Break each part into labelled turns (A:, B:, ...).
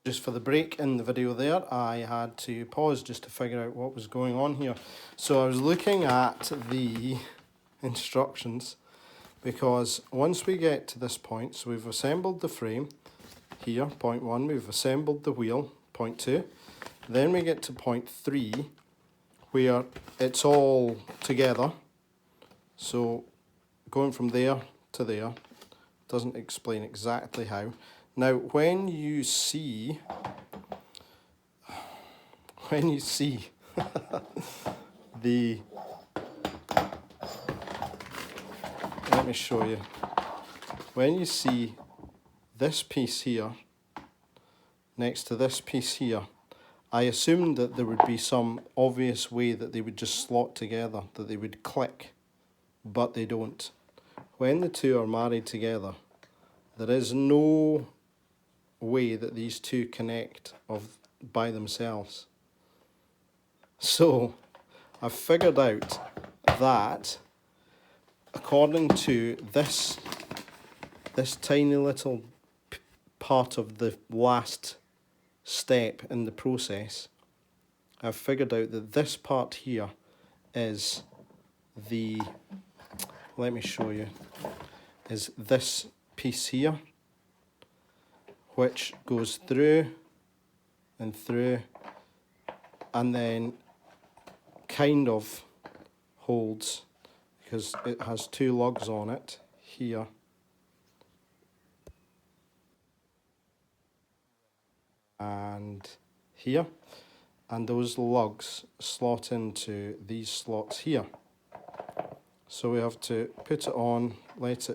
A: Just for the break in the video there, I had to pause just to figure out what was going on here. So I was looking at the instructions, because once we get to this point, so we've assembled the frame here, point 1, we've assembled the wheel, point 2, then we get to point 3 where it's all together. So going from there to there doesn't explain exactly how. Now when you see the, let me show you, when you see this piece here next to this piece here, I assumed that there would be some obvious way that they would just slot together, that they would click, but they don't. When the two are married together, there is no way that these two connect by themselves. So I've figured out that according to this tiny little part of the last step in the process, I've figured out that this part here is the, let me show you, is this piece here, which goes through and through and then kind of holds, because it has two lugs on it here and here, and those lugs slot into these slots here. So we have to put it on, let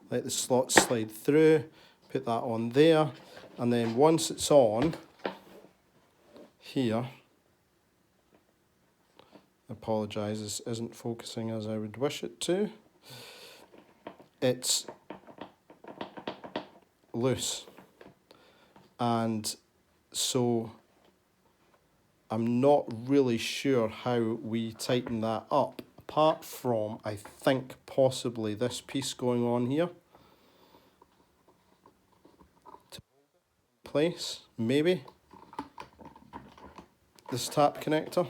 A: the slot slide through, put that on there, and then once it's on here, apologise, this isn't focusing as I would wish it to, it's loose. And so I'm not really sure how we tighten that up, apart from, I think, possibly this piece going on here to place, maybe this tap connector.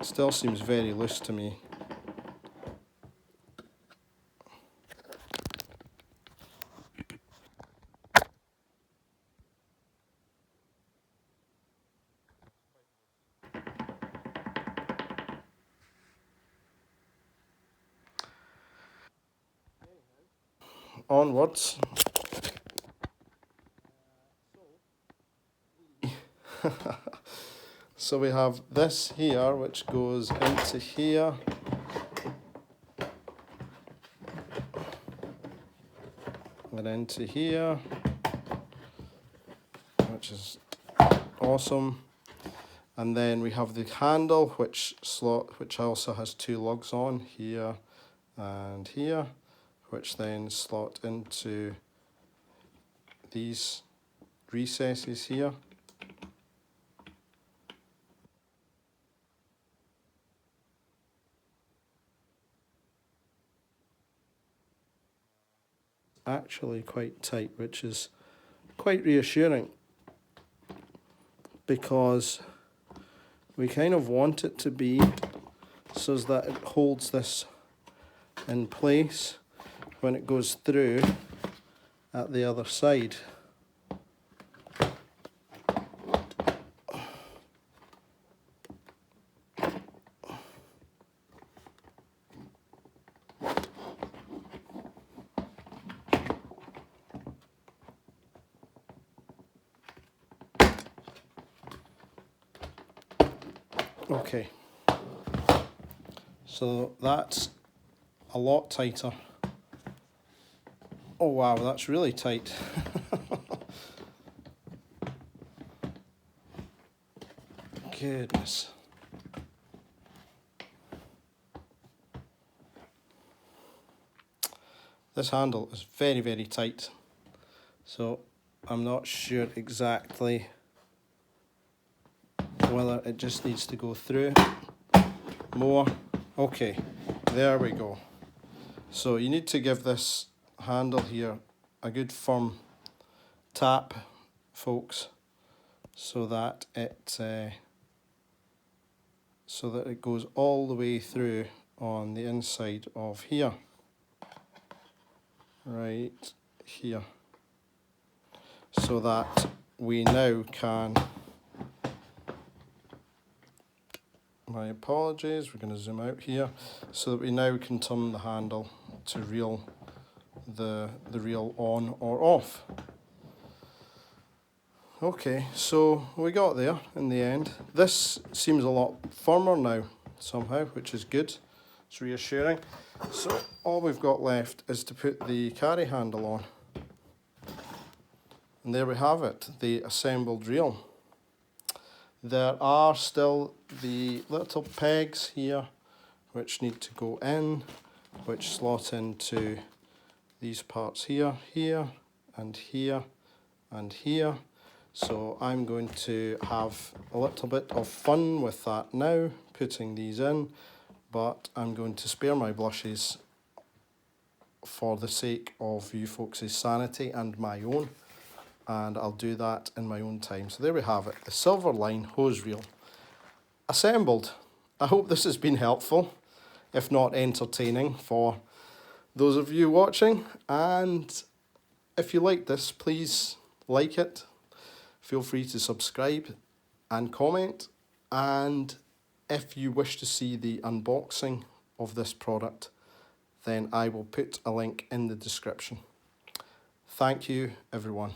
A: Still seems very loose to me. Onwards. So we have this here, which goes into here, and into here, which is awesome. And then we have the handle, which also has two lugs on here and here, which then slot into these recesses here. Actually quite tight, which is quite reassuring, because we kind of want it to be so that it holds this in place when it goes through at the other side. Okay, so that's a lot tighter. Oh wow, that's really tight. Goodness. This handle is very, very tight, so I'm not sure exactly whether it just needs to go through more. Okay, there we go. So you need to give this handle here a good firm tap, folks, so that it goes all the way through on the inside of here, right here, so that we now can, my apologies, we're going to zoom out here, so that we now can turn the handle to reel the reel on or off. Okay, so we got there in the end. This seems a lot firmer now somehow, which is good. It's reassuring. So all we've got left is to put the carry handle on. And there we have it, the assembled reel. There are still the little pegs here which need to go in, which slot into these parts here, here, and here, and here. So I'm going to have a little bit of fun with that now, putting these in, but I'm going to spare my blushes for the sake of you folks' sanity and my own, and I'll do that in my own time. So there we have it, the Silverline hose reel assembled. I hope this has been helpful, if not entertaining, for those of you watching. And if you like this, please like it. Feel free to subscribe and comment. And if you wish to see the unboxing of this product, then I will put a link in the description. Thank you, everyone.